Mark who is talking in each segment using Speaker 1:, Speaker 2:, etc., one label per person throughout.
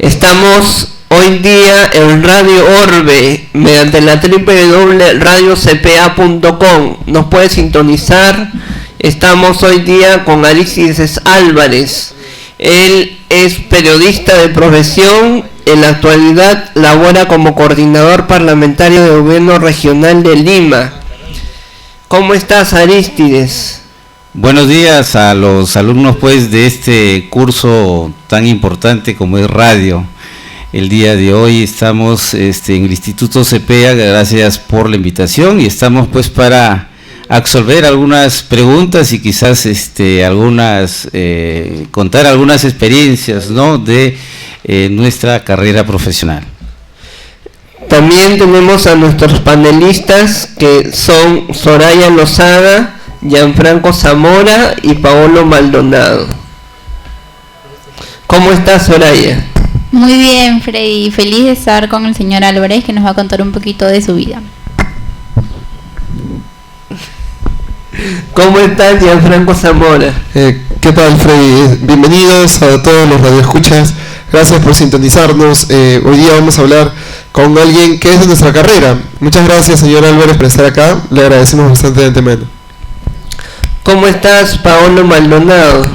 Speaker 1: Estamos hoy día en Radio Orbe, mediante la www.radiocpa.com. Nos puede sintonizar. Estamos hoy día con Arístides Álvarez. Él es periodista de profesión. En la actualidad labora como coordinador parlamentario de gobierno regional de Lima. ¿Cómo estás, Arístides?
Speaker 2: Buenos días a los alumnos pues de este curso tan importante como es radio. El día de hoy estamos en el Instituto CPEA, gracias por la invitación, y estamos pues para absolver algunas preguntas y quizás contar algunas experiencias, ¿no?, de nuestra carrera profesional.
Speaker 1: También tenemos a nuestros panelistas, que son Soraya Lozada, Gianfranco Zamora y Paolo Maldonado. ¿Cómo estás, Soraya?
Speaker 3: Muy bien, Freddy. Feliz de estar con el señor Álvarez, que nos va a contar un poquito de su vida.
Speaker 1: ¿Cómo estás, Gianfranco Zamora?
Speaker 4: ¿Qué tal, Freddy? Bienvenidos a todos los radioescuchas. Gracias por sintonizarnos. Hoy día vamos a hablar con alguien que es de nuestra carrera. Muchas gracias, señor Álvarez, por estar acá. Le agradecemos bastante de antemano.
Speaker 1: ¿Cómo estás, Paolo Maldonado?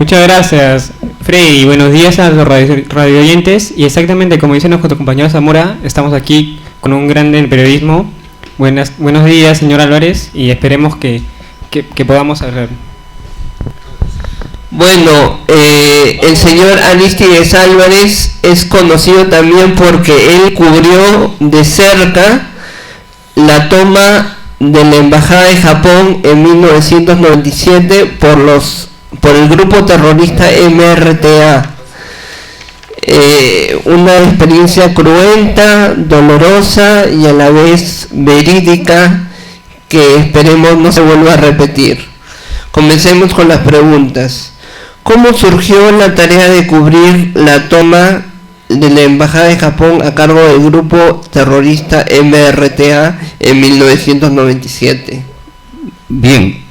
Speaker 5: Muchas gracias, Freddy. Buenos días a los radio oyentes. Y exactamente como dice nuestro compañero Zamora, estamos aquí con un grande en el periodismo. Buenos días, señor Álvarez, y esperemos que podamos hablar.
Speaker 1: Bueno, el señor Arístides Álvarez es conocido también porque él cubrió de cerca la toma de la Embajada de Japón en 1997 por el grupo terrorista MRTA. Una experiencia cruenta, dolorosa y a la vez verídica, que esperemos no se vuelva a repetir. Comencemos con las preguntas. ¿Cómo surgió la tarea de cubrir la toma de la Embajada de Japón a cargo del grupo terrorista MRTA en 1997?
Speaker 2: Bien,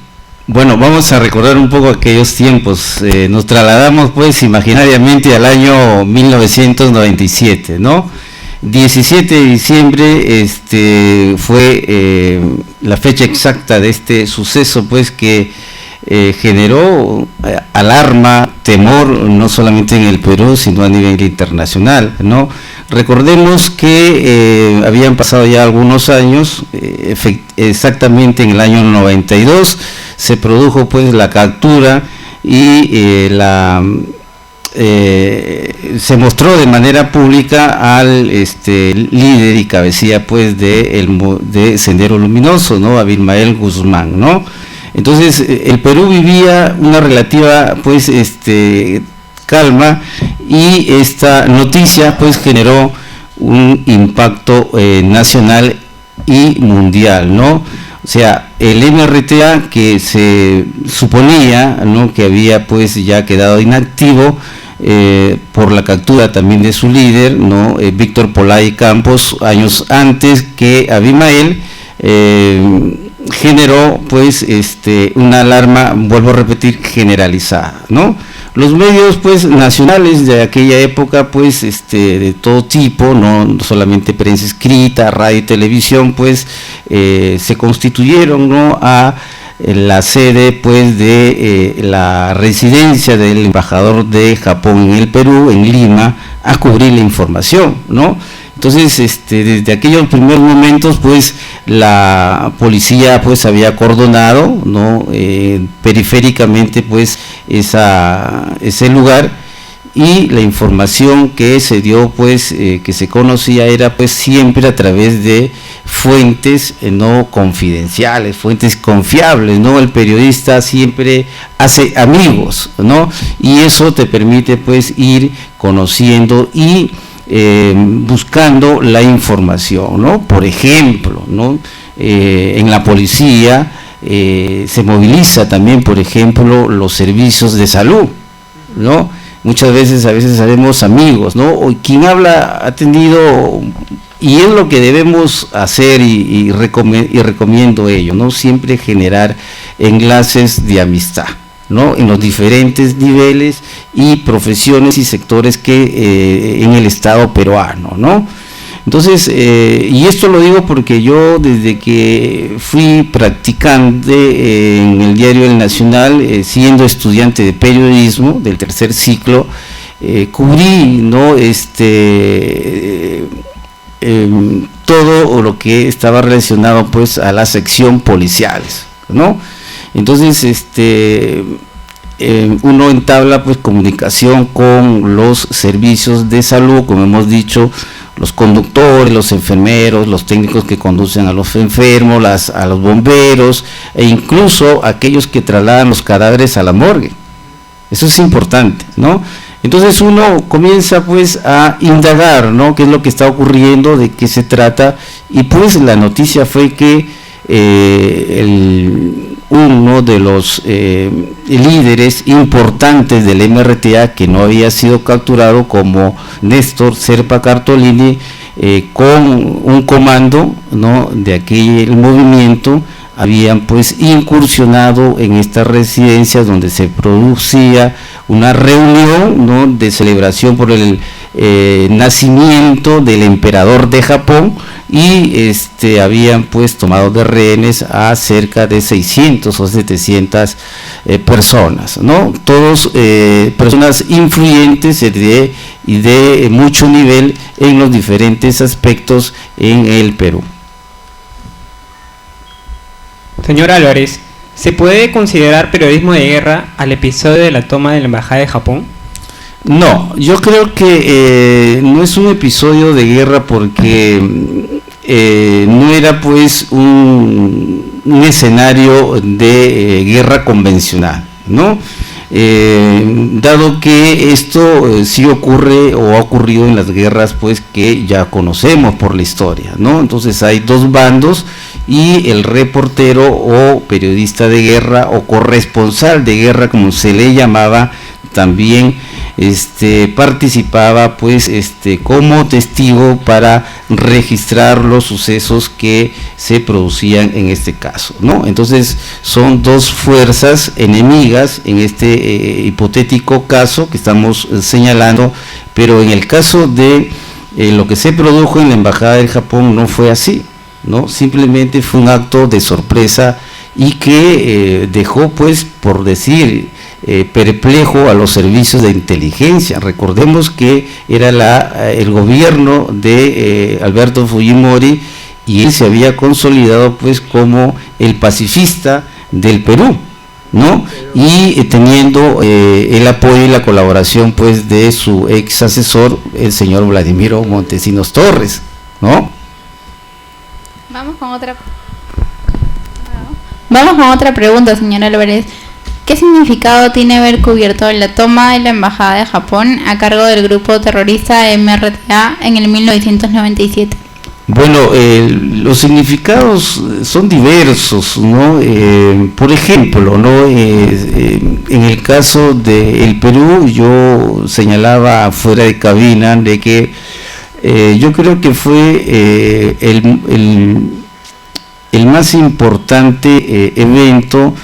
Speaker 2: bueno, vamos a recordar un poco aquellos tiempos. Nos trasladamos pues imaginariamente al año 1997, ¿no? 17 de diciembre fue la fecha exacta de este suceso, pues que generó alarma, temor, no solamente en el Perú, sino a nivel internacional, ¿no? Recordemos que habían pasado ya algunos años, exactamente en el año 92 se produjo pues la captura y se mostró de manera pública al líder y cabecilla pues de Sendero Luminoso, ¿no?, Abimael Guzmán, ¿no? Entonces el Perú vivía una relativa pues calma, y esta noticia pues generó un impacto nacional y mundial, ¿no? O sea, el MRTA, que se suponía, ¿no?, que había pues ya quedado inactivo por la captura también de su líder, ¿no?, Víctor Polay Campos, años antes que Abimael, generó pues una alarma, vuelvo a repetir, generalizada, ¿no? Los medios pues nacionales de aquella época pues de todo tipo, no solamente prensa escrita, radio y televisión, pues se constituyeron, ¿no?, a la sede pues de la residencia del embajador de Japón en el Perú, en Lima, a cubrir la información, ¿no? Entonces, desde aquellos primeros momentos, pues, la policía, pues, había cordonado, ¿no?, periféricamente, pues, ese lugar, y la información que se dio, pues, que se conocía era, pues, siempre a través de fuentes no confidenciales, fuentes confiables, ¿no? El periodista siempre hace amigos, ¿no? Y eso te permite, pues, ir conociendo y buscando la información, ¿no? Por ejemplo, ¿no?, en la policía se moviliza también, por ejemplo, los servicios de salud, ¿no? Muchas veces, a veces haremos amigos, ¿no? O quien habla ha tenido, y es lo que debemos hacer, y recomiendo ello, ¿no? Siempre generar enlaces de amistad, ¿no? En los diferentes niveles y profesiones y sectores que en el Estado peruano, ¿no? Entonces, y esto lo digo porque yo desde que fui practicante en el diario El Nacional, siendo estudiante de periodismo del tercer ciclo, cubrí, ¿no? Todo lo que estaba relacionado pues a la sección policiales, ¿no? Entonces, uno entabla pues comunicación con los servicios de salud, como hemos dicho, los conductores, los enfermeros, los técnicos que conducen a los enfermos, a los bomberos, e incluso aquellos que trasladan los cadáveres a la morgue. Eso es importante, ¿no? Entonces uno comienza pues a indagar, ¿no? ¿Qué es lo que está ocurriendo? ¿De qué se trata? Y pues la noticia fue que uno de los líderes importantes del MRTA, que no había sido capturado, como Néstor Serpa Cartolini, con un comando, ¿no? de aquel movimiento, habían pues incursionado en estas residencias donde se producía una reunión, ¿no? de celebración por el nacimiento del emperador de Japón, y habían pues tomado de rehenes a cerca de 600 o 700 personas, ¿no? Todos personas influyentes y de mucho nivel en los diferentes aspectos en el Perú.
Speaker 5: Señor Álvarez, ¿se puede considerar periodismo de guerra al episodio de la toma de la Embajada de Japón?
Speaker 2: No, yo creo que no es un episodio de guerra porque no era pues un escenario de guerra convencional, ¿no? Dado que esto sí ocurre o ha ocurrido en las guerras pues que ya conocemos por la historia, ¿no? Entonces hay dos bandos y el reportero o periodista de guerra o corresponsal de guerra, como se le llamaba, también participaba pues como testigo para registrar los sucesos que se producían en este caso, ¿no? Entonces son dos fuerzas enemigas en este hipotético caso que estamos señalando, pero en el caso de lo que se produjo en la Embajada del Japón no fue así, ¿no? Simplemente fue un acto de sorpresa y que dejó pues, por decir, perplejo a los servicios de inteligencia. Recordemos que era el gobierno de Alberto Fujimori, y él se había consolidado pues como el pacifista del Perú, ¿no? Y teniendo el apoyo y la colaboración pues de su ex asesor, el señor Vladimiro Montesinos Torres, ¿no?
Speaker 3: Vamos con otra pregunta, señor Álvarez. ¿Qué significado tiene haber cubierto la toma de la Embajada de Japón a cargo del grupo terrorista MRTA en el 1997?
Speaker 2: Bueno, los significados son diversos, ¿no? Por ejemplo, ¿no? En el caso del Perú, yo señalaba fuera de cabina de que yo creo que fue el más importante evento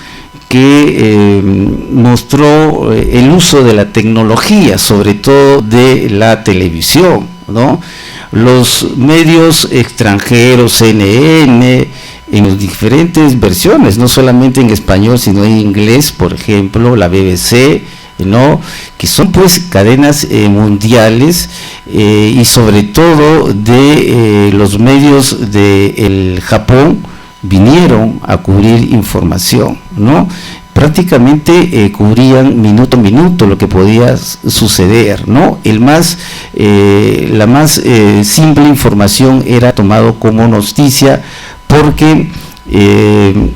Speaker 2: que mostró el uso de la tecnología, sobre todo de la televisión, ¿no? Los medios extranjeros, CNN, en las diferentes versiones, no solamente en español, sino en inglés, por ejemplo, la BBC, ¿no? Que son pues cadenas mundiales, y sobre todo de los medios del Japón vinieron a cubrir información, ¿no? Prácticamente cubrían minuto a minuto lo que podía suceder, ¿no? La más simple información era tomado como noticia porque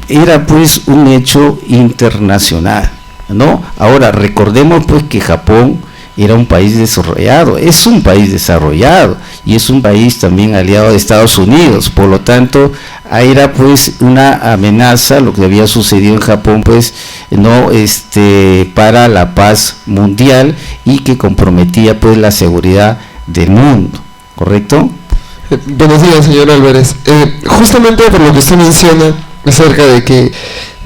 Speaker 2: era pues un hecho internacional, ¿no? Ahora recordemos pues que Japón era un país desarrollado, es un país desarrollado y es un país también aliado de Estados Unidos, por lo tanto era pues una amenaza lo que había sucedido en Japón pues, no para la paz mundial y que comprometía pues la seguridad del mundo, ¿correcto?
Speaker 4: Buenos días, señor Álvarez. Justamente por lo que usted menciona acerca de que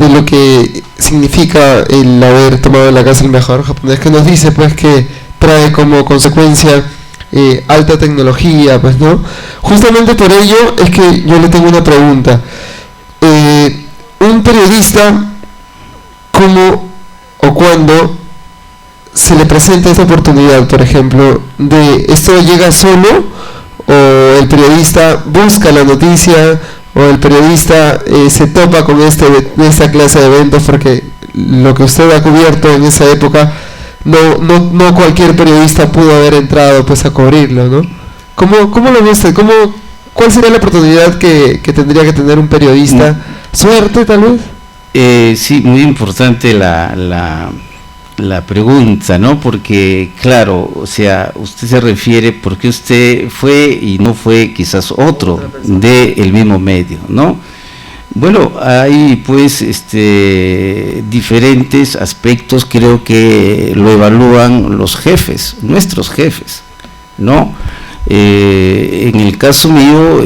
Speaker 4: de lo que significa el haber tomado en la casa el embajador japonés, que nos dice pues que trae como consecuencia alta tecnología, pues, ¿no? Justamente por ello es que yo le tengo una pregunta. Un periodista, ¿cómo o cuándo se le presenta esta oportunidad, por ejemplo, de esto llega solo, o el periodista busca la noticia, o el periodista se topa con esta clase de eventos, porque lo que usted ha cubierto en esa época, no cualquier periodista pudo haber entrado pues a cubrirlo, ¿no? ¿Cómo lo ve usted? ¿Cuál sería la oportunidad que tendría que tener un periodista? ¿Suerte, tal vez?
Speaker 2: Sí, muy importante la pregunta, ¿no? Porque, claro, o sea, usted se refiere porque usted fue y no fue quizás otro del mismo medio, ¿no? Bueno, hay pues diferentes aspectos, creo que lo evalúan los jefes, nuestros jefes, ¿no? En el caso mío,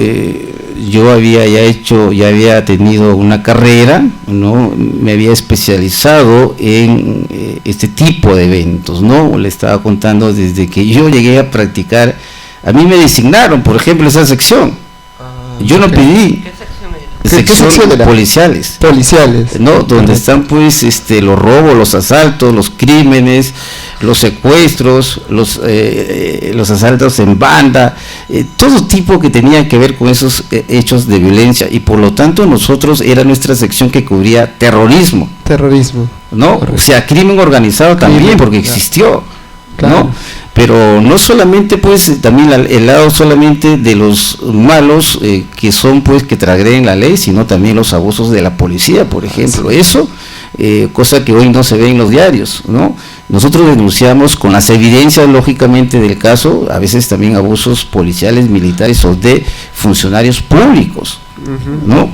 Speaker 2: yo ya había tenido una carrera, ¿no? Me había especializado en este tipo de eventos, ¿no? Le estaba contando desde que yo llegué a practicar, a mí me designaron, por ejemplo, esa sección. Yo no pedí. Sección policiales, ¿no? Donde están pues los robos, los asaltos, los crímenes, los secuestros, los asaltos en banda, todo tipo que tenía que ver con esos hechos de violencia, y por lo tanto nosotros era nuestra sección que cubría terrorismo, ¿no? Correcto. O sea, crimen organizado también, porque existió, claro. ¿No? Pero no solamente pues también el lado solamente de los malos que son pues que transgreden la ley, sino también los abusos de la policía, por ejemplo. Eso, cosa que hoy no se ve en los diarios, ¿no? Nosotros denunciamos con las evidencias lógicamente del caso, a veces también abusos policiales, militares o de funcionarios públicos, ¿no?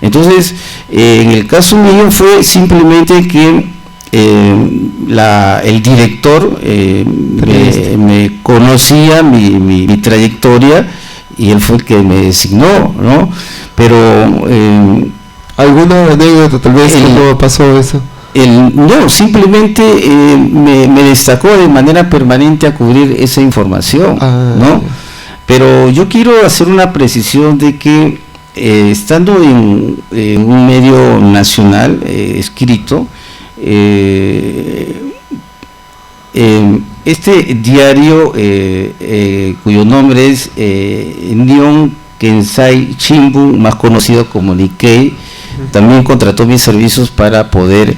Speaker 2: Entonces, en el caso mío fue simplemente que el director me conocía mi trayectoria, y él fue el que me designó, ¿no? Pero
Speaker 4: ¿alguna anécdota tal vez cómo pasó eso?
Speaker 2: No, simplemente me destacó de manera permanente a cubrir esa información, ¿no? Pero yo quiero hacer una precisión de que estando en un medio nacional escrito, este diario cuyo nombre es Nihon Kensai Shimbun, más conocido como Nikkei, también contrató mis servicios para poder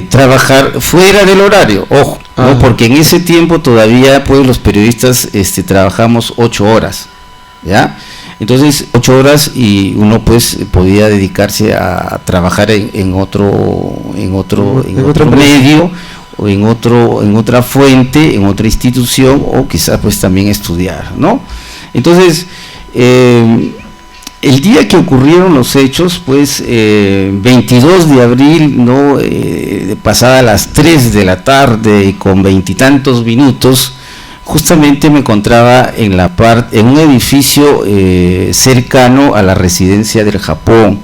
Speaker 2: trabajar fuera del horario, ojo, ¿no? Porque en ese tiempo todavía pues los periodistas trabajamos 8 horas, ¿ya? Entonces 8 horas, y uno pues podía dedicarse a trabajar en otro medio, o en otra fuente, en otra institución, o quizás pues también estudiar, ¿no? Entonces el día que ocurrieron los hechos, pues 22 de abril, ¿no? Pasada las 3 de la tarde y con 20 y tantos minutos, justamente me encontraba en un edificio cercano a la residencia del Japón,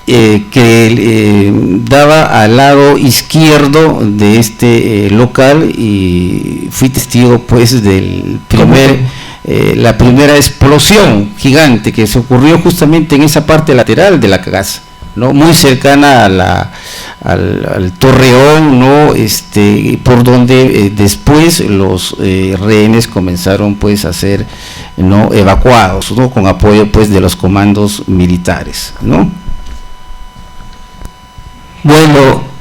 Speaker 2: que daba al lado izquierdo de este local, y fui testigo pues del la primera explosión gigante que se ocurrió justamente en esa parte lateral de la casa, ¿no? Muy cercana al torreón, ¿no? Por donde después los rehenes comenzaron pues a ser, ¿no?, evacuados, ¿no?, con apoyo pues de los comandos militares, ¿no?
Speaker 1: Bueno,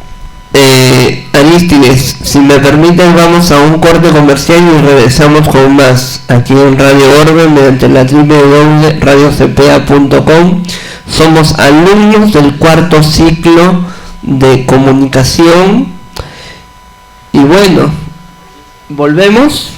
Speaker 1: Arístides, si me permiten, vamos a un corte comercial y regresamos con más aquí en Radio Orbe mediante la www.radiocpa.com. Somos alumnos del 4º ciclo de comunicación, y bueno, volvemos.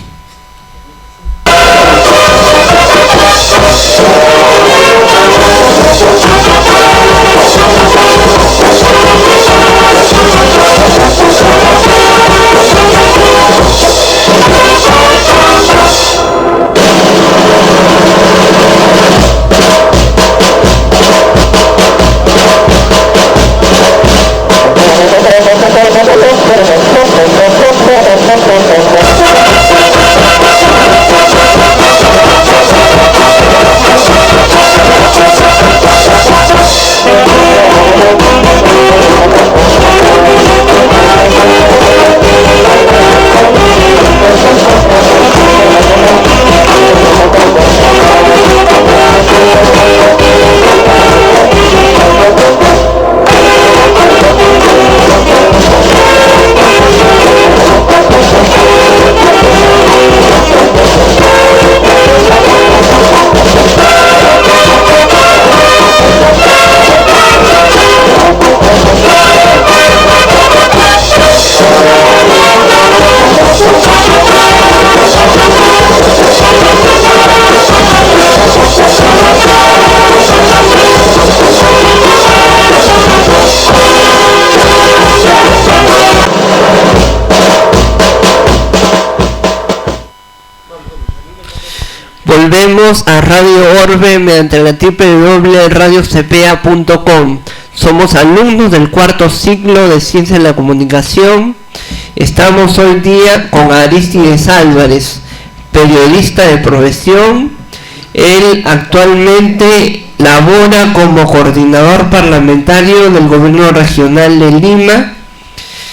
Speaker 1: Pertenecemos a Radio Orbe mediante la www.radiocepea.com. Somos alumnos del cuarto ciclo de Ciencia de la Comunicación. Estamos hoy día con Arístides Álvarez, periodista de profesión. Él actualmente labora como coordinador parlamentario del Gobierno Regional de Lima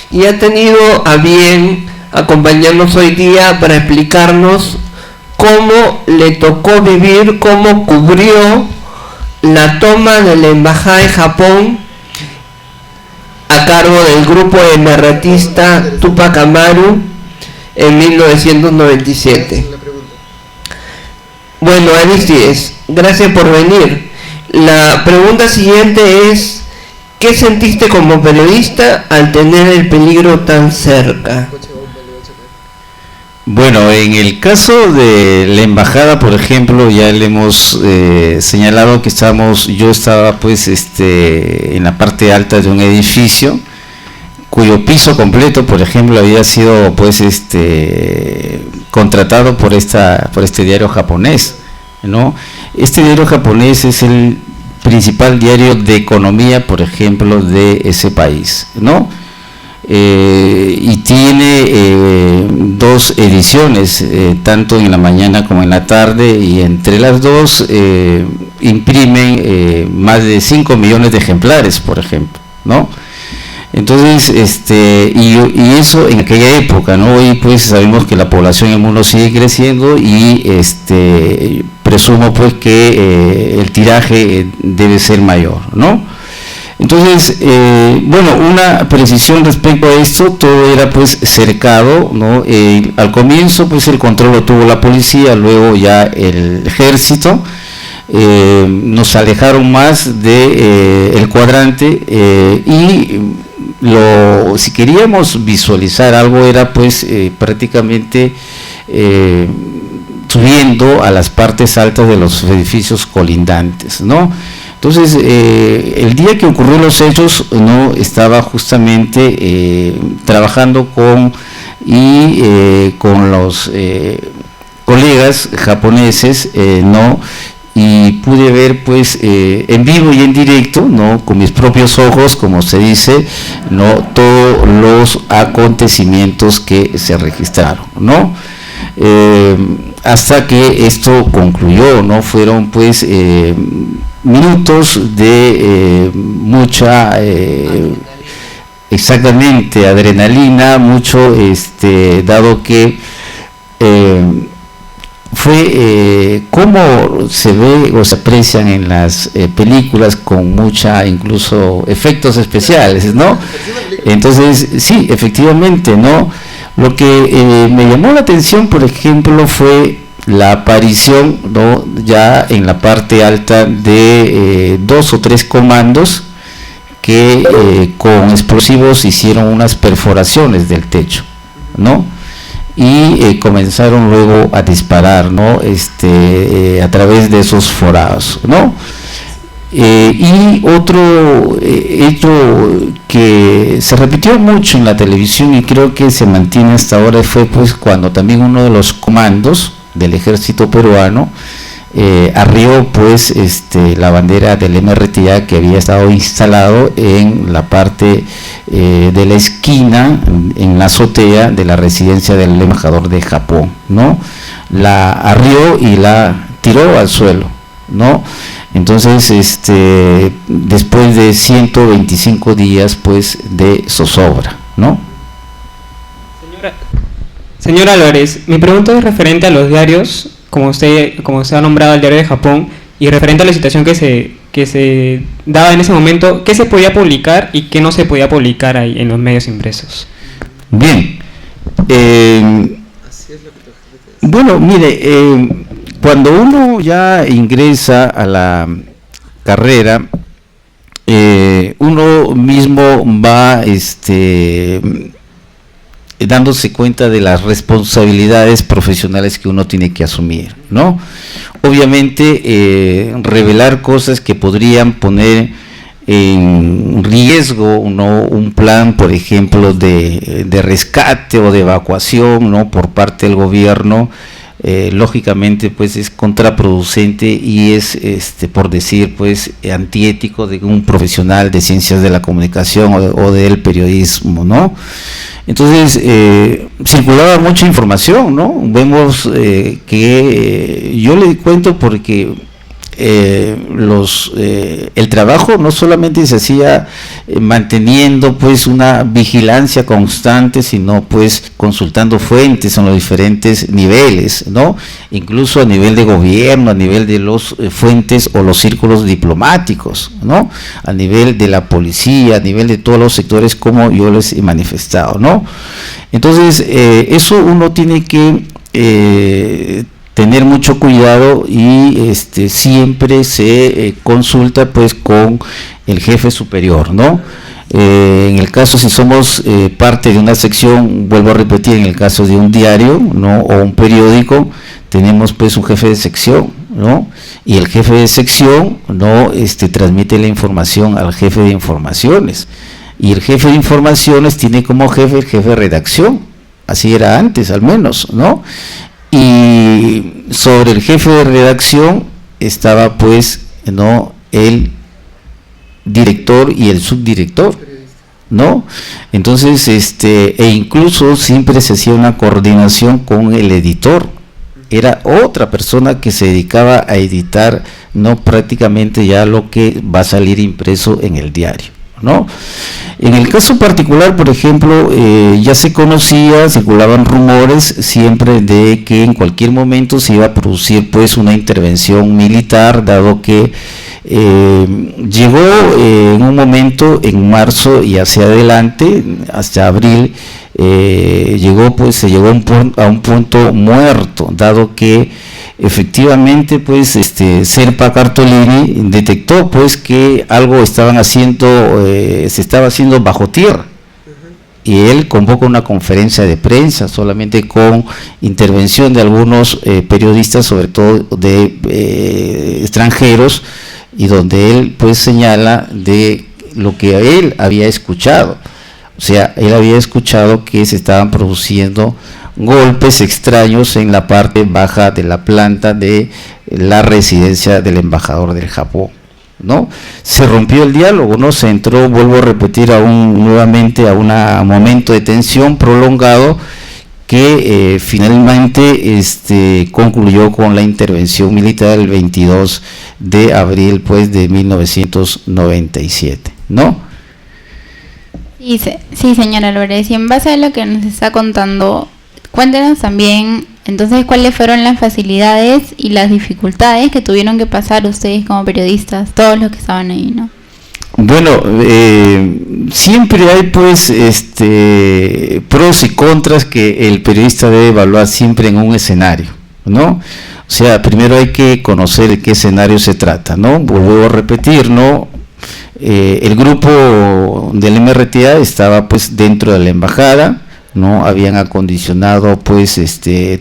Speaker 1: y ha tenido a bien acompañarnos hoy día para explicarnos cómo le tocó vivir, cómo cubrió la toma de la Embajada de Japón a cargo del grupo emerretista Tupac Amaru en 1997. Bueno, Arístides, gracias por venir. La pregunta siguiente es: ¿qué sentiste como periodista al tener el peligro tan cerca?
Speaker 2: Bueno, en el caso de la embajada, por ejemplo, ya le hemos señalado que yo estaba pues en la parte alta de un edificio cuyo piso completo, por ejemplo, había sido pues contratado por este diario japonés, ¿no? Este diario japonés es el principal diario de economía, por ejemplo, de ese país, ¿no? Y tiene dos ediciones, tanto en la mañana como en la tarde, y entre las dos imprimen más de 5 millones de ejemplares, por ejemplo, ¿no? Entonces, y eso en aquella época, ¿no? Hoy pues sabemos que la población en el mundo sigue creciendo y presumo pues que el tiraje debe ser mayor, ¿no? Entonces, bueno, una precisión respecto a esto: todo era pues cercado, ¿no? Al comienzo pues el control lo tuvo la policía, luego ya el ejército. Nos alejaron más de el cuadrante y si queríamos visualizar algo era pues prácticamente subiendo a las partes altas de los edificios colindantes, ¿no? Entonces, el día que ocurrió los hechos, no estaba justamente trabajando con los colegas japoneses, ¿no? Y pude ver pues en vivo y en directo, ¿no? Con mis propios ojos, como se dice, ¿no? Todos los acontecimientos que se registraron, ¿no? Hasta que esto concluyó, ¿no? Fueron pues minutos de mucha exactamente adrenalina, mucho dado que fue como se ve o se aprecian en las películas, con mucha incluso efectos especiales, ¿no? Entonces sí, efectivamente, ¿no? Lo que me llamó la atención, por ejemplo, fue la aparición, ¿no? Ya en la parte alta de 2 o 3 comandos que con explosivos hicieron unas perforaciones del techo, ¿no? Y comenzaron luego a disparar, ¿no? A través de esos forados, ¿no? Y otro hecho que se repitió mucho en la televisión y creo que se mantiene hasta ahora fue pues cuando también uno de los comandos del ejército peruano arrió pues la bandera del MRTA que había estado instalado en la parte de la esquina, en la azotea de la residencia del embajador de Japón, ¿no? La arrió y la tiró al suelo, ¿no? Entonces, después de 125 días pues de zozobra, ¿no?
Speaker 5: Señora Álvarez, mi pregunta es referente a los diarios, como usted ha nombrado el diario de Japón, y referente a la situación que se daba en ese momento, ¿qué se podía publicar y qué no se podía publicar ahí en los medios impresos?
Speaker 2: Bien, bueno, mire, cuando uno ya ingresa a la carrera, uno mismo va dándose cuenta de las responsabilidades profesionales que uno tiene que asumir, ¿no? Obviamente, revelar cosas que podrían poner en riesgo, ¿no? Un plan, por ejemplo, de rescate o de evacuación, ¿no? Por parte del gobierno, lógicamente pues es contraproducente y es por decir pues antiético de un profesional de ciencias de la comunicación o del periodismo, ¿no? Entonces circulaba mucha información, ¿no? Vemos que yo le cuento porque el trabajo no solamente se hacía manteniendo pues una vigilancia constante, sino pues consultando fuentes en los diferentes niveles, ¿no? Incluso a nivel de gobierno, a nivel de los fuentes o los círculos diplomáticos, ¿no? A nivel de la policía, a nivel de todos los sectores, como yo les he manifestado, ¿no? Entonces eso uno tiene que tener mucho cuidado y siempre se consulta pues con el jefe superior, ¿no? En el caso, si somos parte de una sección, vuelvo a repetir, en el caso de un diario, ¿no? O un periódico, tenemos pues un jefe de sección, ¿no? Y el jefe de sección, ¿no? Transmite la información al jefe de informaciones, y el jefe de informaciones tiene como jefe el jefe de redacción, así era antes al menos, ¿no? Y sobre el jefe de redacción estaba pues, ¿no? El director y el subdirector, ¿no? Entonces, e incluso siempre se hacía una coordinación con el editor. Era otra persona que se dedicaba a editar, ¿no? Prácticamente ya lo que va a salir impreso en el diario, ¿no? En el caso particular, por ejemplo, ya se conocía, circulaban rumores siempre de que en cualquier momento se iba a producir pues una intervención militar, dado que llegó en un momento en marzo y hacia adelante, hasta abril, se llegó a un punto muerto, dado que efectivamente pues Serpa Cartolini detectó pues que algo estaban haciendo, se estaba haciendo bajo tierra, y él convoca una conferencia de prensa solamente con intervención de algunos periodistas, sobre todo de extranjeros, y donde él pues señala de lo que él había escuchado. O sea, él había escuchado que se estaban produciendo golpes extraños en la parte baja de la planta de la residencia del embajador del Japón, ¿no? Se rompió el diálogo, ¿no? Se entró, vuelvo a repetir, nuevamente a un momento de tensión prolongado que finalmente concluyó con la intervención militar el 22 de abril pues de 1997, ¿no?
Speaker 3: Sí, señora Álvarez, y en base a lo que nos está contando, cuéntenos también, entonces, cuáles fueron las facilidades y las dificultades que tuvieron que pasar ustedes como periodistas, todos los que estaban ahí, ¿no?
Speaker 2: Bueno, siempre hay pues pros y contras que el periodista debe evaluar siempre en un escenario, ¿no? O sea, primero hay que conocer de qué escenario se trata, ¿no? Vuelvo a repetir, ¿no? El grupo del MRTA estaba pues dentro de la embajada, ¿no? Habían acondicionado pues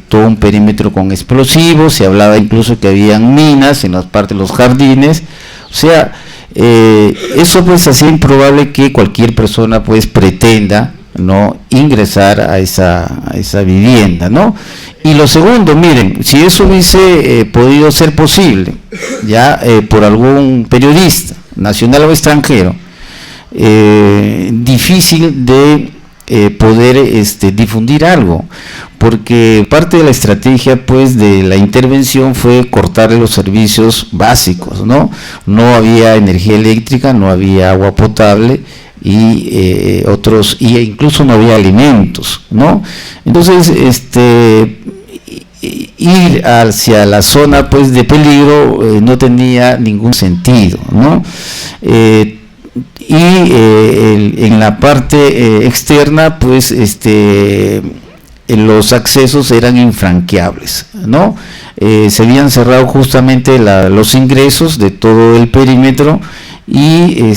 Speaker 2: todo un perímetro con explosivos, se hablaba incluso que habían minas en las partes de los jardines, o sea, eso pues hacía improbable que cualquier persona pues pretenda, ¿no? Ingresar a esa vivienda, ¿no? Y lo segundo, miren, si eso hubiese podido ser posible ya por algún periodista nacional o extranjero, difícil de poder difundir algo, porque parte de la estrategia pues de la intervención fue cortar los servicios básicos, ¿no? No había energía eléctrica, no había agua potable y incluso no había alimentos, ¿no? Entonces ir hacia la zona pues de peligro no tenía ningún sentido, ¿no? En la parte externa pues los accesos eran infranqueables, ¿no? Se habían cerrado justamente los ingresos de todo el perímetro y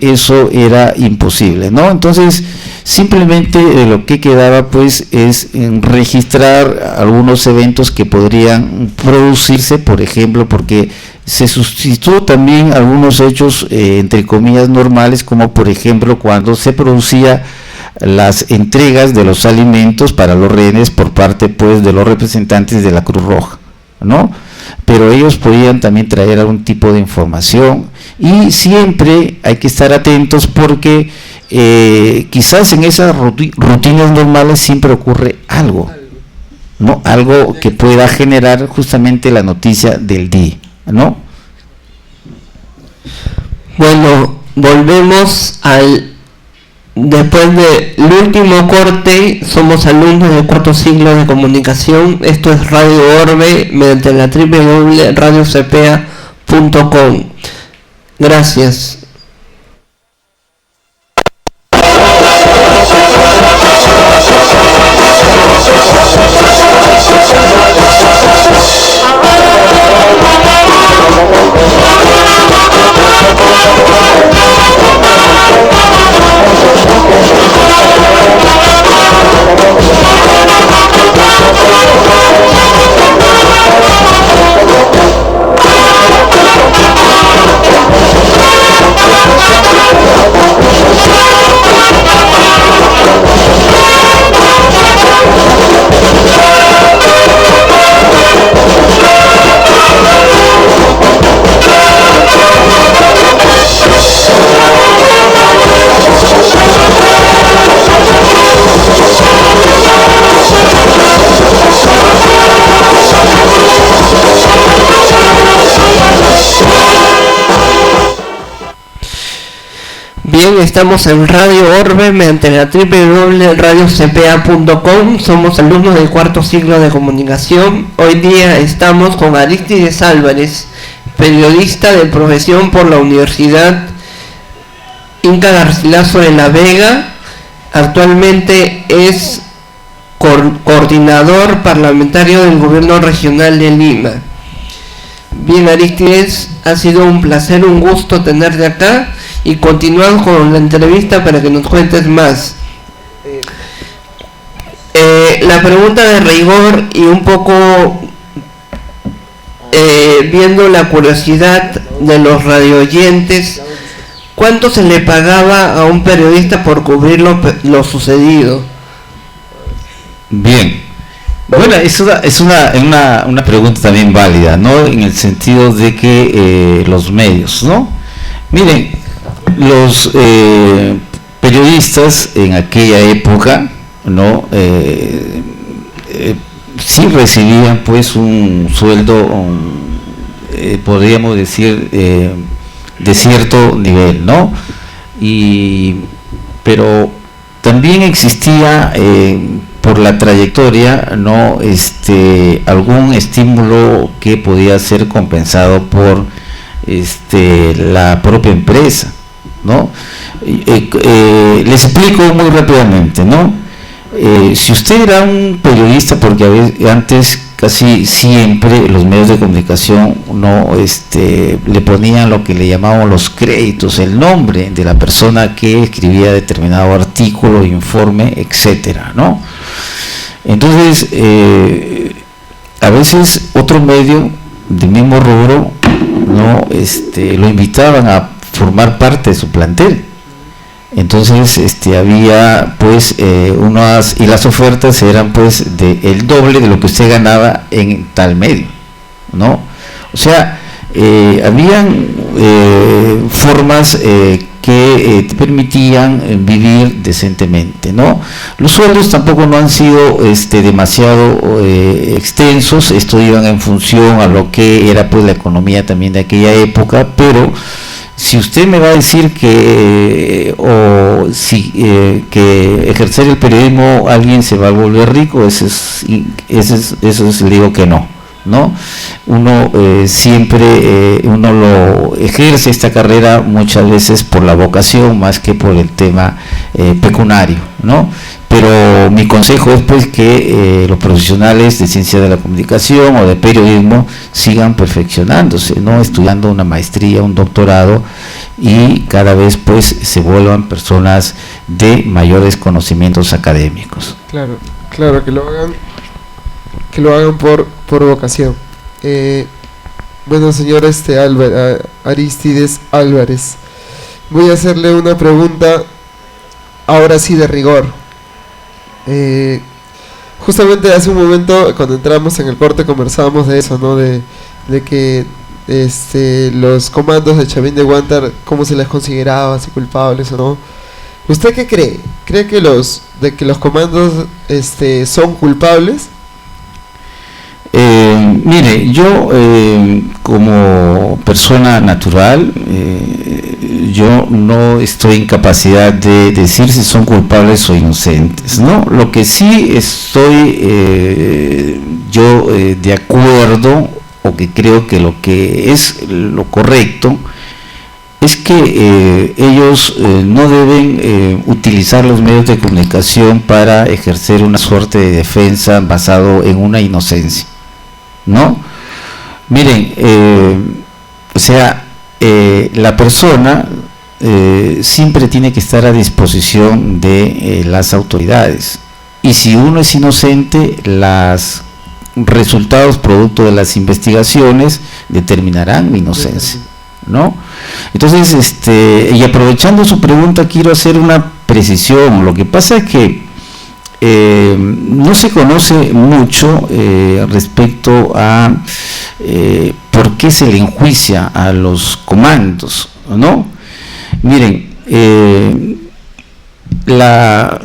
Speaker 2: eso era imposible, ¿no? Entonces simplemente lo que quedaba pues es registrar algunos eventos que podrían producirse, por ejemplo, porque se suscitó también algunos hechos entre comillas normales, como por ejemplo cuando se producía las entregas de los alimentos para los rehenes por parte pues de los representantes de la Cruz Roja, ¿no? Pero ellos podían también traer algún tipo de información, y siempre hay que estar atentos porque quizás en esas rutinas normales siempre ocurre algo, ¿no? Algo que pueda generar justamente la noticia del día, ¿no?
Speaker 1: Bueno, volvemos después del último corte. Somos alumnos del cuarto ciclo de comunicación. Esto es Radio Orbe mediante la www.radiocpa.com. Gracias. Bien, estamos en Radio Orbe mediante la www.radiocpa.com. Somos alumnos del cuarto ciclo de comunicación. Hoy día estamos con Arístides Álvarez, periodista de profesión por la Universidad Inca Garcilaso de La Vega. Actualmente es coordinador parlamentario del gobierno regional de Lima. Bien, Arístides, ha sido un placer, un gusto tenerte acá, y continuamos con la entrevista para que nos cuentes más. La pregunta de rigor y un poco viendo la curiosidad de los radioyentes, ¿cuánto se le pagaba a un periodista por cubrir lo sucedido?
Speaker 2: Bien, bueno, es una pregunta también válida, ¿no? En el sentido de que los medios, ¿no? Miren, los periodistas en aquella época, ¿no? Sí recibían pues un sueldo, podríamos decir, de cierto nivel, ¿no? Pero también existía por la trayectoria, ¿no? Algún estímulo que podía ser compensado por la propia empresa, ¿no? Les explico muy rápidamente, ¿no? Si usted era un periodista, porque a veces, antes casi siempre los medios de comunicación no le ponían lo que le llamaban los créditos, el nombre de la persona que escribía determinado artículo, informe, etcétera, ¿no? Entonces a veces otro medio del mismo rubro, ¿no? Lo invitaban a formar parte de su plantel. Entonces había pues unas, y las ofertas eran pues el doble de lo que usted ganaba en tal medio, ¿no? O sea, habían formas que te permitían vivir decentemente, ¿no? Los sueldos tampoco no han sido demasiado extensos. Esto iban en función a lo que era pues la economía también de aquella época, pero si usted me va a decir que que ejercer el periodismo alguien se va a volver rico, eso le digo que no, ¿no? Uno siempre uno lo ejerce esta carrera muchas veces por la vocación más que por el tema pecuniario, ¿no? Pero mi consejo es pues que los profesionales de ciencia de la comunicación o de periodismo sigan perfeccionándose, ¿no? Estudiando una maestría, un doctorado, y cada vez pues se vuelvan personas de mayores conocimientos académicos.
Speaker 4: Claro, que lo hagan por vocación. Bueno, señor Arístides Álvarez, voy a hacerle una pregunta ahora sí de rigor. Justamente hace un momento, cuando entramos en el corte, conversábamos de eso, ¿no? De que los comandos de Chavín de Huántar, cómo se les consideraba, si culpables o no. ¿Usted qué cree? ¿Cree que los comandos son culpables?
Speaker 2: Mire, yo como persona natural, yo no estoy en capacidad de decir si son culpables o inocentes, ¿no? Lo que sí estoy yo de acuerdo, o que creo que lo que es lo correcto, es que ellos no deben utilizar los medios de comunicación para ejercer una suerte de defensa basado en una inocencia, ¿no? Miren, la persona siempre tiene que estar a disposición de las autoridades, y si uno es inocente, los resultados producto de las investigaciones determinarán mi inocencia, ¿no? Entonces, y aprovechando su pregunta, quiero hacer una precisión. Lo que pasa es que no se conoce mucho respecto a por qué se le enjuicia a los comandos, ¿no? Miren, la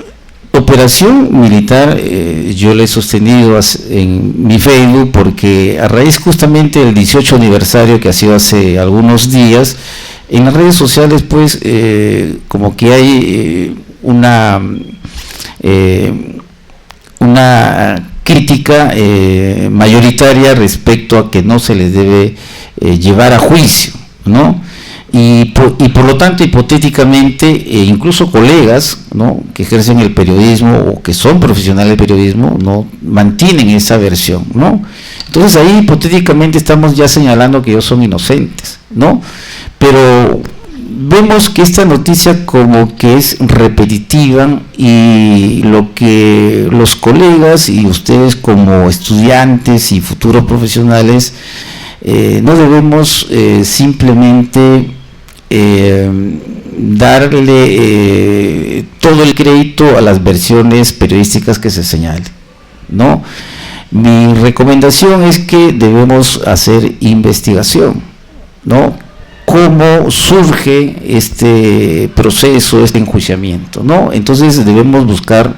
Speaker 2: operación militar, yo la he sostenido en mi Facebook, porque a raíz justamente del 18 aniversario que ha sido hace algunos días, en las redes sociales pues como que hay una crítica mayoritaria respecto a que no se les debe llevar a juicio, ¿no? Y por lo tanto, hipotéticamente, incluso colegas, ¿no?, que ejercen el periodismo o que son profesionales del periodismo, no mantienen esa versión, ¿no? Entonces ahí hipotéticamente estamos ya señalando que ellos son inocentes, ¿no? Pero vemos que esta noticia como que es repetitiva, y lo que los colegas y ustedes como estudiantes y futuros profesionales no debemos simplemente darle todo el crédito a las versiones periodísticas que se señalen, ¿no? Mi recomendación es que debemos hacer investigación, ¿no? Cómo surge este proceso, este enjuiciamiento, ¿no? Entonces debemos buscar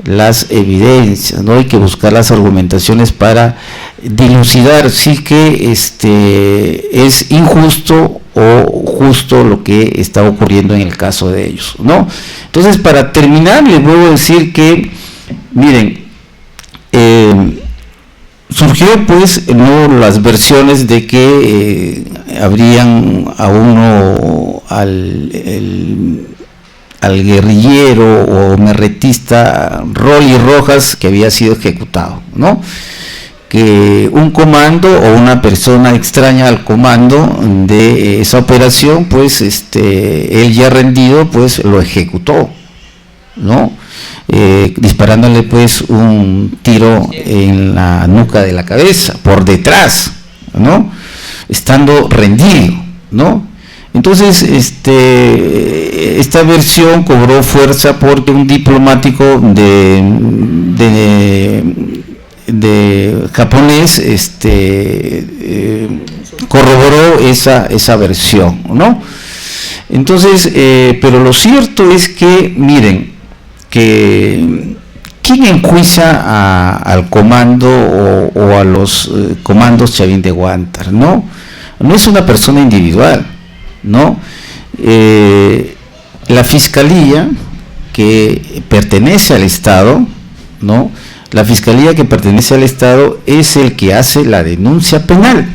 Speaker 2: las evidencias, ¿no? Hay que buscar las argumentaciones para dilucidar si que es injusto o justo lo que está ocurriendo en el caso de ellos, ¿no? Entonces, para terminar, les voy a decir que, miren, surgió pues no las versiones de que habrían a uno al guerrillero o merretista Rolly Rojas, que había sido ejecutado, ¿no? Que un comando o una persona extraña al comando de esa operación, pues él ya rendido, pues lo ejecutó, ¿no? Disparándole pues un tiro en la nuca de la cabeza, por detrás, ¿no? Estando rendido, ¿no? Entonces, esta versión cobró fuerza porque un diplomático de japonés corroboró esa versión, ¿no? Entonces, pero lo cierto es que, miren, que ¿quién enjuicia al comando o a los comandos Chavín de Huántar? No es una persona individual, ¿no? La fiscalía, que pertenece al Estado, ¿no? La fiscalía que pertenece al Estado es el que hace la denuncia penal,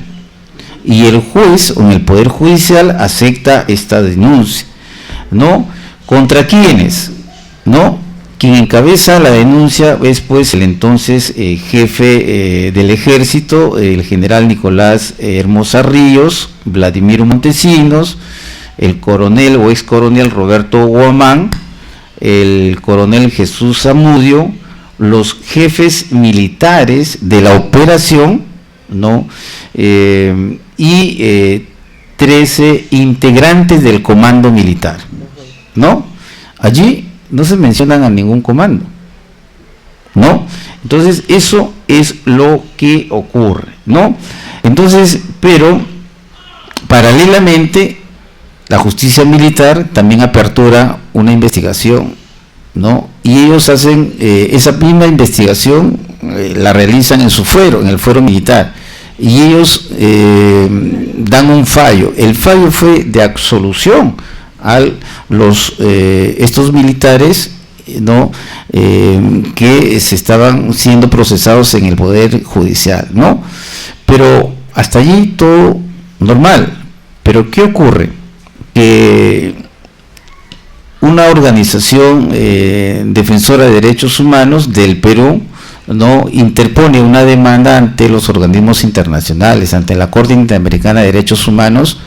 Speaker 2: y el juez o el Poder Judicial acepta esta denuncia, ¿no? ¿Contra quiénes? ¿No? Quien encabeza la denuncia es pues el entonces jefe del ejército, el general Nicolás Hermosa Ríos, Vladimiro Montesinos, el coronel o ex coronel Roberto Guamán, el coronel Jesús Zamudio, los jefes militares de la operación, ¿no? Y 13 integrantes del comando militar, ¿no? Allí no se mencionan a ningún comando, ¿no? Entonces eso es lo que ocurre, ¿no? Entonces, pero paralelamente la justicia militar también apertura una investigación, ¿no? Y ellos hacen esa misma investigación, la realizan en su fuero, en el fuero militar, y ellos dan un fallo. El fallo fue de absolución a estos militares, ¿no? Que se estaban siendo procesados en el Poder Judicial, ¿no? Pero hasta allí todo normal. Pero ¿qué ocurre? Que una organización defensora de derechos humanos del Perú, ¿no?, interpone una demanda ante los organismos internacionales, ante la Corte Interamericana de Derechos Humanos,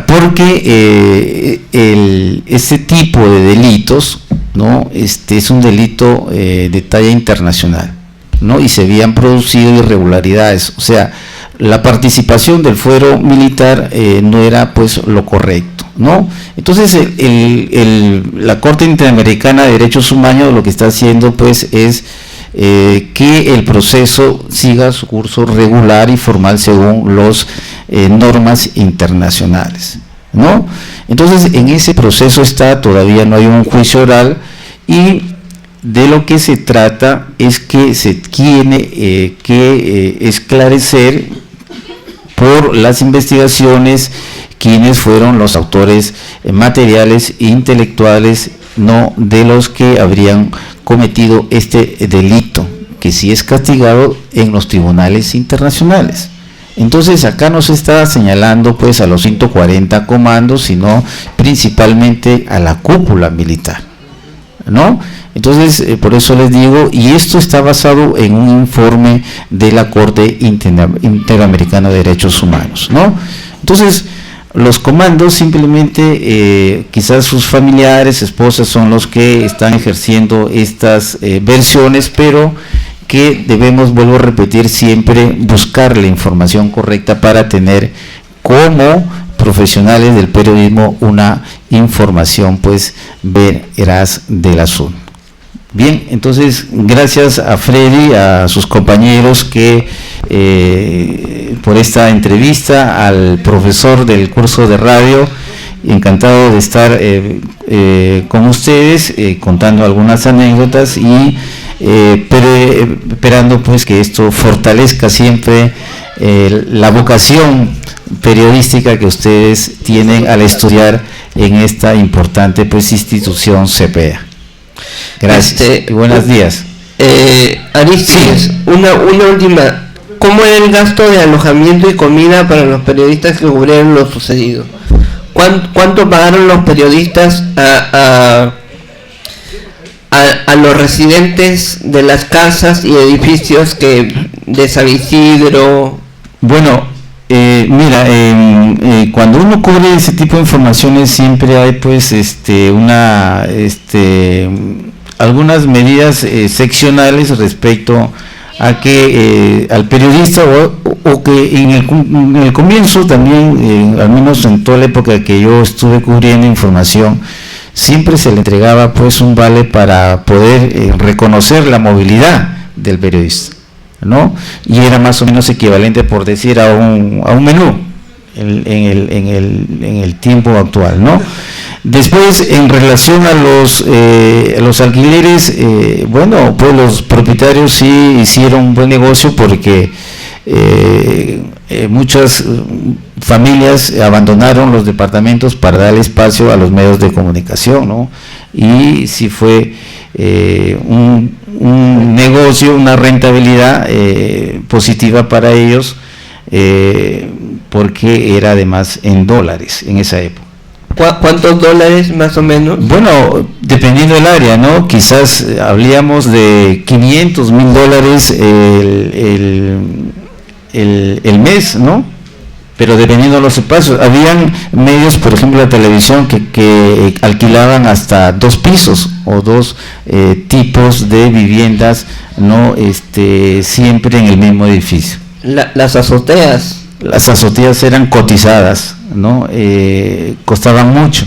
Speaker 2: porque ese tipo de delitos, ¿no?, es un delito de talla internacional, ¿no?, y se habían producido irregularidades, o sea, la participación del fuero militar no era pues lo correcto, ¿no? Entonces la Corte Interamericana de Derechos Humanos lo que está haciendo pues es que el proceso siga su curso regular y formal según las normas internacionales, ¿no? Entonces en ese proceso todavía no hay un juicio oral, y de lo que se trata es que se tiene que esclarecer por las investigaciones quiénes fueron los autores materiales e intelectuales, no, de los que habrían cometido este delito, que sí es castigado en los tribunales internacionales. Entonces acá no se está señalando pues a los 140 comandos, sino principalmente a la cúpula militar, ¿no? Entonces, por eso les digo, y esto está basado en un informe de la Corte Interamericana de Derechos Humanos, ¿no? Entonces, los comandos simplemente, quizás sus familiares, esposas, son los que están ejerciendo estas versiones, pero que debemos, vuelvo a repetir, siempre buscar la información correcta para tener como profesionales del periodismo una información pues veraz del asunto. Bien, entonces gracias a Freddy, a sus compañeros que por esta entrevista, al profesor del curso de radio, encantado de estar con ustedes contando algunas anécdotas y esperando pues que esto fortalezca siempre la vocación periodística que ustedes tienen al estudiar en esta importante pues institución CPEA. Gracias y buenos días.
Speaker 1: Aristides, sí. una última. ¿Cómo era el gasto de alojamiento y comida para los periodistas que cubrieron lo sucedido? ¿Cuánto pagaron los periodistas a los residentes de las casas y edificios de San Isidro?
Speaker 2: Bueno, mira, cuando uno cubre ese tipo de informaciones siempre hay pues algunas medidas seccionales respecto a que al periodista o que en el comienzo también, al menos en toda la época que yo estuve cubriendo información, siempre se le entregaba pues un vale para poder reconocer la movilidad del periodista, ¿no? Y era más o menos equivalente, por decir, a un menú en el tiempo actual, ¿no? Después, en relación a los alquileres, bueno, pues los propietarios sí hicieron un buen negocio porque muchas familias abandonaron los departamentos para dar espacio a los medios de comunicación, ¿no? Y sí fue un negocio, una rentabilidad positiva para ellos, porque era además en dólares en esa época.
Speaker 1: ¿Cuántos dólares más o menos?
Speaker 2: Bueno, dependiendo del área, ¿no? Quizás hablamos de $500,000 el mes, ¿no? Pero dependiendo de los espacios. Habían medios, por ejemplo, la televisión, que alquilaban hasta 2 pisos o 2 tipos de viviendas, ¿no? Siempre en el mismo edificio.
Speaker 1: Las azoteas.
Speaker 2: Las azoteas eran cotizadas, ¿no? Costaban mucho.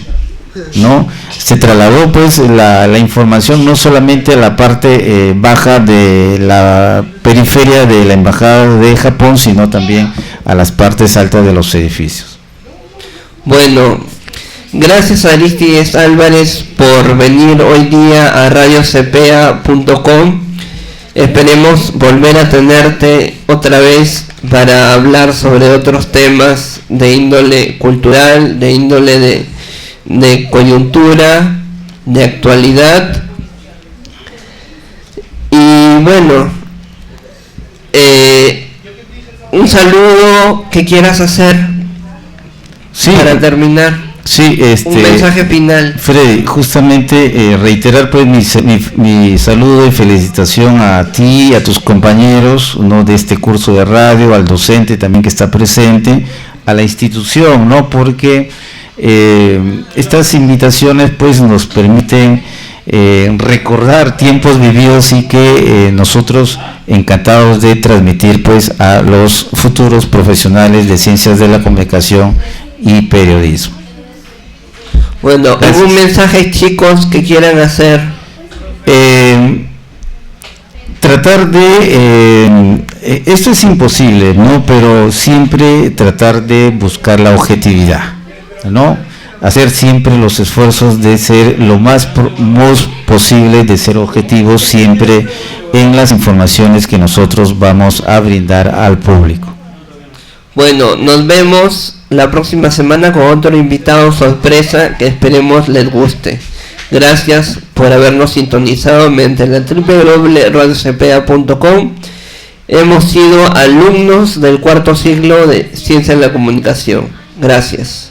Speaker 2: ¿no? Se trasladó pues la información no solamente a la parte baja de la periferia de la embajada de Japón, sino también a las partes altas de los edificios.
Speaker 1: Bueno, gracias a Aristides Álvarez por venir hoy día a radiocepea.com. Esperemos volver a tenerte otra vez para hablar sobre otros temas de índole cultural, de índole de coyuntura, de actualidad. Y bueno, un saludo que quieras hacer, sí, para terminar.
Speaker 2: Sí,
Speaker 1: un mensaje final.
Speaker 2: Freddy, justamente reiterar pues mi saludo y felicitación a ti, a tus compañeros, ¿no?, de este curso de radio, al docente también que está presente, a la institución, ¿no?, porque estas invitaciones pues nos permiten recordar tiempos vividos y que nosotros encantados de transmitir pues a los futuros profesionales de ciencias de la comunicación y periodismo.
Speaker 1: Bueno,
Speaker 2: gracias.
Speaker 1: ¿Algún mensaje, chicos, que quieran hacer?
Speaker 2: Tratar de esto es imposible, ¿no?, pero siempre tratar de buscar la objetividad, ¿no?, hacer siempre los esfuerzos de ser lo más posible, de ser objetivos siempre en las informaciones que nosotros vamos a brindar al público. Bueno,
Speaker 1: nos vemos la próxima semana con otro invitado sorpresa que esperemos les guste. Gracias por habernos sintonizado mediante la www.radiocepea.com. Hemos sido alumnos del cuarto ciclo de Ciencia de la Comunicación. Gracias.